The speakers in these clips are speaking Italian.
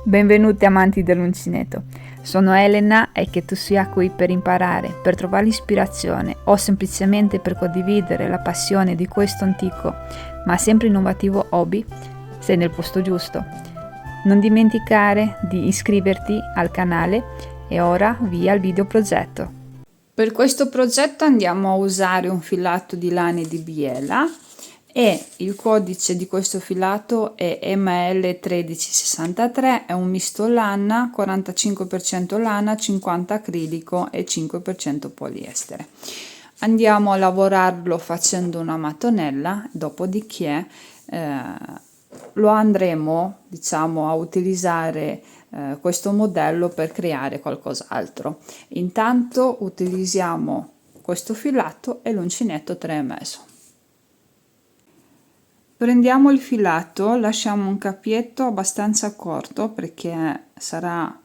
Benvenuti amanti dell'uncinetto, sono Elena e che tu sia qui per imparare, per trovare l'ispirazione o semplicemente per condividere la passione di questo antico ma sempre innovativo hobby, sei nel posto giusto. Non dimenticare di iscriverti al canale e ora via al video progetto. Per questo progetto andiamo a usare un filato di lana di biela e il codice di questo filato è ML1363, è un misto lana, 45% lana, 50 acrilico e 5% poliestere. Andiamo a lavorarlo facendo una mattonella, dopodiché lo andremo, diciamo, a utilizzare questo modello per creare qualcos'altro. Intanto utilizziamo questo filato e l'uncinetto 3,5. Prendiamo il filato, lasciamo un capietto abbastanza corto perché sarà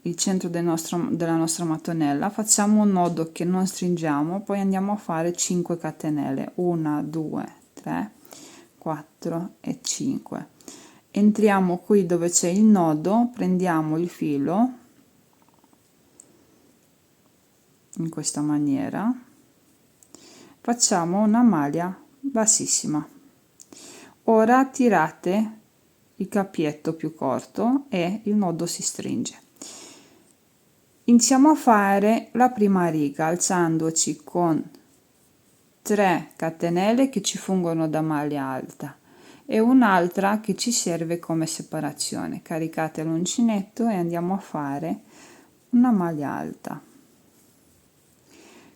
il centro della nostra mattonella, facciamo un nodo che non stringiamo, poi andiamo a fare 5 catenelle, 1, 2, 3, 4 e 5. Entriamo qui dove c'è il nodo, prendiamo il filo in questa maniera, facciamo una maglia bassissima. Ora tirate il capietto più corto e il nodo si stringe. Iniziamo a fare la prima riga alzandoci con 3 catenelle che ci fungono da maglia alta e un'altra che ci serve come separazione. Caricate l'uncinetto e andiamo a fare una maglia alta,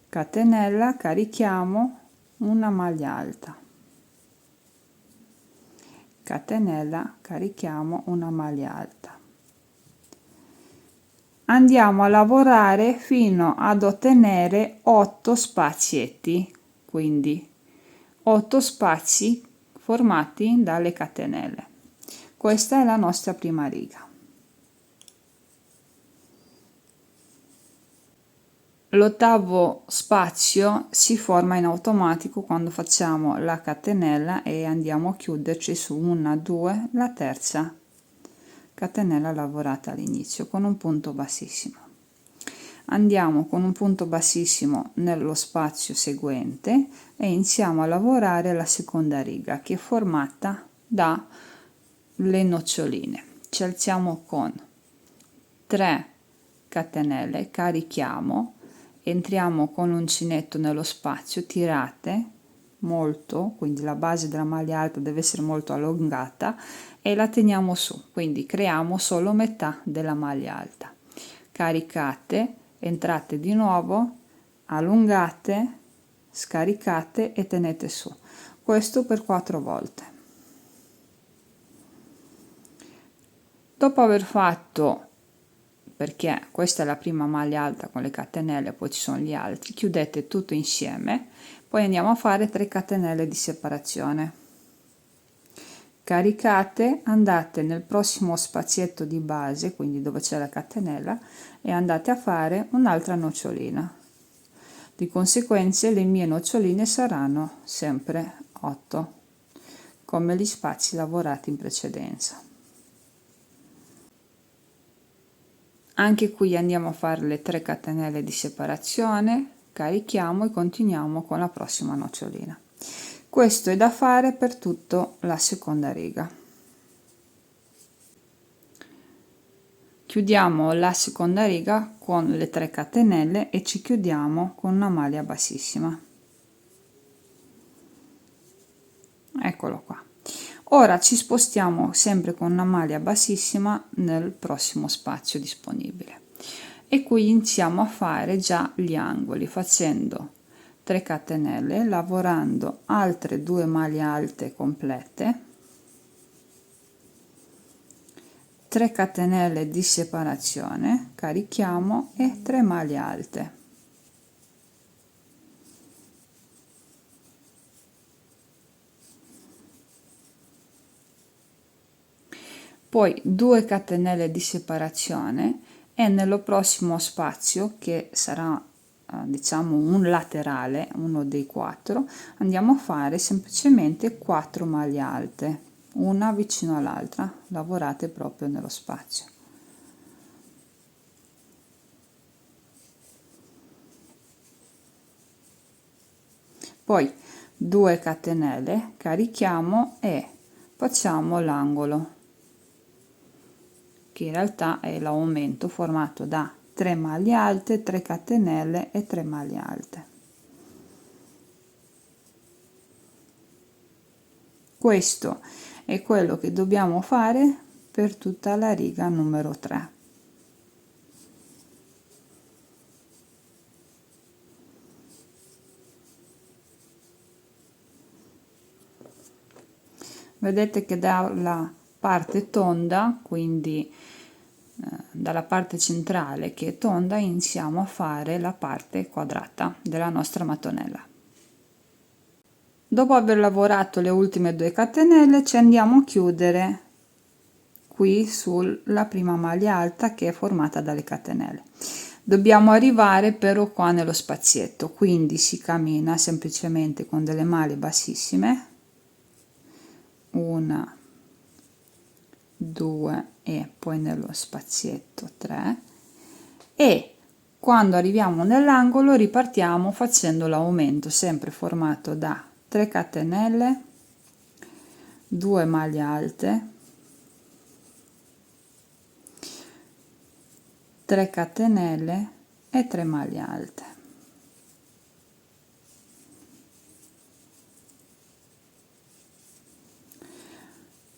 catenella, carichiamo una maglia alta, catenella, carichiamo una maglia alta. Andiamo a lavorare fino ad ottenere 8 spazietti, quindi 8 spazi formati dalle catenelle. Questa è la nostra prima riga. L'ottavo spazio si forma in automatico quando facciamo la catenella e andiamo a chiuderci su una, due, la terza catenella lavorata all'inizio con un punto bassissimo. Andiamo con un punto bassissimo nello spazio seguente e iniziamo a lavorare la seconda riga che è formata dalle noccioline. Ci alziamo con 3 catenelle, carichiamo, entriamo con l'uncinetto nello spazio, tirate molto, quindi la base della maglia alta deve essere molto allungata e la teniamo su, quindi creiamo solo metà della maglia alta. Caricate, entrate di nuovo, allungate, scaricate e tenete su. Questo per 4 volte. Dopo aver fatto, perché questa è la prima maglia alta con le catenelle, poi ci sono gli altri, chiudete tutto insieme, poi andiamo a fare 3 catenelle di separazione. Caricate, andate nel prossimo spazietto di base, quindi dove c'è la catenella, e andate a fare un'altra nocciolina. Di conseguenza le mie noccioline saranno sempre 8, come gli spazi lavorati in precedenza. Anche qui andiamo a fare le 3 catenelle di separazione, carichiamo e continuiamo con la prossima nocciolina. Questo è da fare per tutta la seconda riga. Chiudiamo la seconda riga con le 3 catenelle e ci chiudiamo con una maglia bassissima. Eccolo qua. Ora ci spostiamo sempre con una maglia bassissima nel prossimo spazio disponibile e qui iniziamo a fare già gli angoli facendo 3 catenelle, lavorando altre 2 maglie alte complete, 3 catenelle di separazione, carichiamo e 3 maglie alte. Poi 2 catenelle di separazione e nello prossimo spazio che sarà diciamo un laterale, uno dei 4, andiamo a fare semplicemente 4 maglie alte, una vicino all'altra, lavorate proprio nello spazio. Poi 2 catenelle, carichiamo e facciamo l'angolo, che in realtà è l'aumento formato da 3 maglie alte, 3 catenelle e 3 maglie alte. Questo è quello che dobbiamo fare per tutta la riga numero 3. Vedete che dalla parte tonda, quindi dalla parte centrale che è tonda, iniziamo a fare la parte quadrata della nostra mattonella. Dopo aver lavorato le ultime 2 catenelle ci andiamo a chiudere qui sulla prima maglia alta che è formata dalle catenelle. Dobbiamo arrivare però qua nello spazietto, quindi si cammina semplicemente con delle maglie bassissime, 1, 2 e poi nello spazietto 3, e quando arriviamo nell'angolo ripartiamo facendo l'aumento sempre formato da 3 catenelle, 2 maglie alte, 3 catenelle e 3 maglie alte.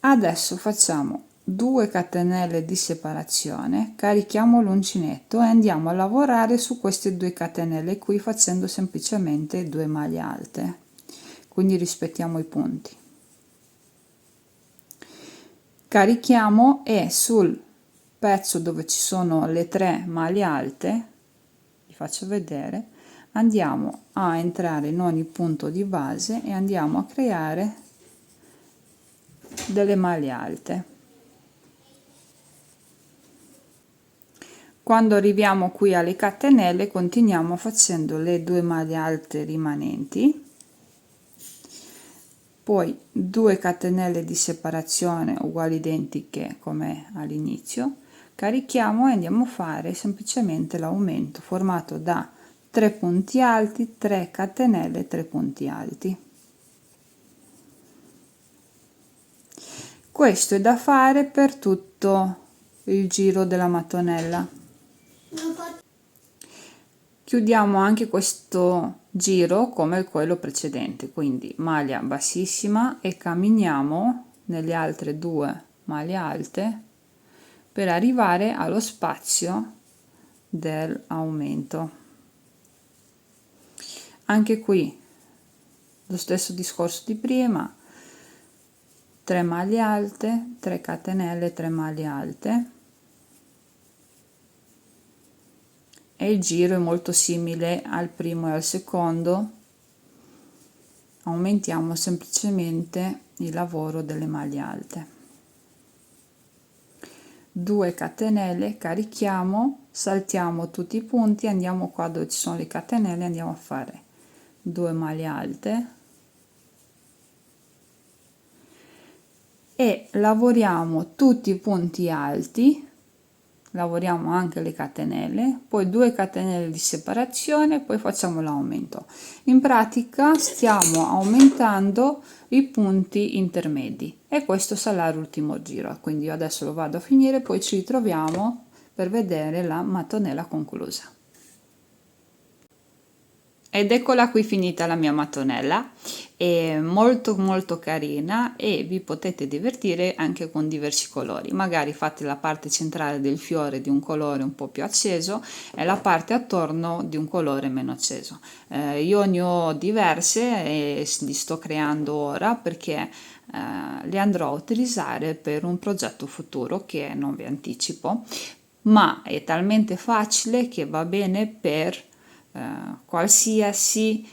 Adesso facciamo 2 catenelle di separazione, carichiamo l'uncinetto e andiamo a lavorare su queste 2 catenelle qui facendo semplicemente 2 maglie alte, quindi rispettiamo i punti. Carichiamo e sul pezzo dove ci sono le 3 maglie alte, vi faccio vedere, andiamo a entrare in ogni punto di base e andiamo a creare delle maglie alte. Quando arriviamo qui alle catenelle continuiamo facendo le 2 maglie alte rimanenti, poi 2 catenelle di separazione uguali identiche come all'inizio, carichiamo e andiamo a fare semplicemente l'aumento formato da 3 punti alti, 3 catenelle, 3 punti alti. Questo è da fare per tutto il giro della mattonella. Chiudiamo anche questo giro come quello precedente, quindi maglia bassissima e camminiamo nelle altre 2 maglie alte per arrivare allo spazio dell'aumento. Anche qui lo stesso discorso di prima, 3 maglie alte, 3 catenelle, 3 maglie alte, e il giro è molto simile al primo e al secondo, aumentiamo semplicemente il lavoro delle maglie alte. 2 catenelle, carichiamo, saltiamo tutti i punti, andiamo qua dove ci sono le catenelle, andiamo a fare 2 maglie alte e lavoriamo tutti i punti alti, lavoriamo anche le catenelle, poi 2 catenelle di separazione, poi facciamo l'aumento. In pratica stiamo aumentando i punti intermedi e questo sarà l'ultimo giro, quindi io adesso lo vado a finire, poi ci ritroviamo per vedere la mattonella conclusa. Ed eccola qui finita la mia mattonella, è molto carina e vi potete divertire anche con diversi colori. Magari fate la parte centrale del fiore di un colore un po' più acceso e la parte attorno di un colore meno acceso. Io ne ho diverse e li sto creando ora perché li andrò a utilizzare per un progetto futuro che non vi anticipo, ma è talmente facile che va bene per qualsiasi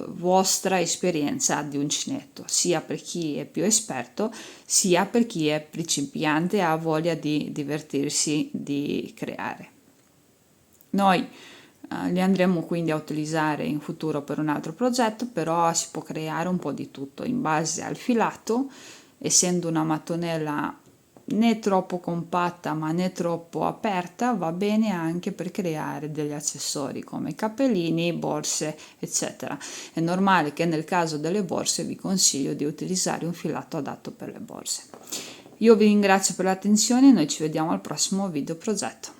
vostra esperienza di uncinetto, sia per chi è più esperto sia per chi è principiante e ha voglia di divertirsi di creare. Noi li andremo quindi a utilizzare in futuro per un altro progetto, però si può creare un po' di tutto in base al filato essendo una mattonella né troppo compatta ma né troppo aperta, va bene anche per creare degli accessori come cappellini, borse, eccetera. È normale che nel caso delle borse vi consiglio di utilizzare un filato adatto per le borse. Io vi ringrazio per l'attenzione e noi ci vediamo al prossimo video progetto.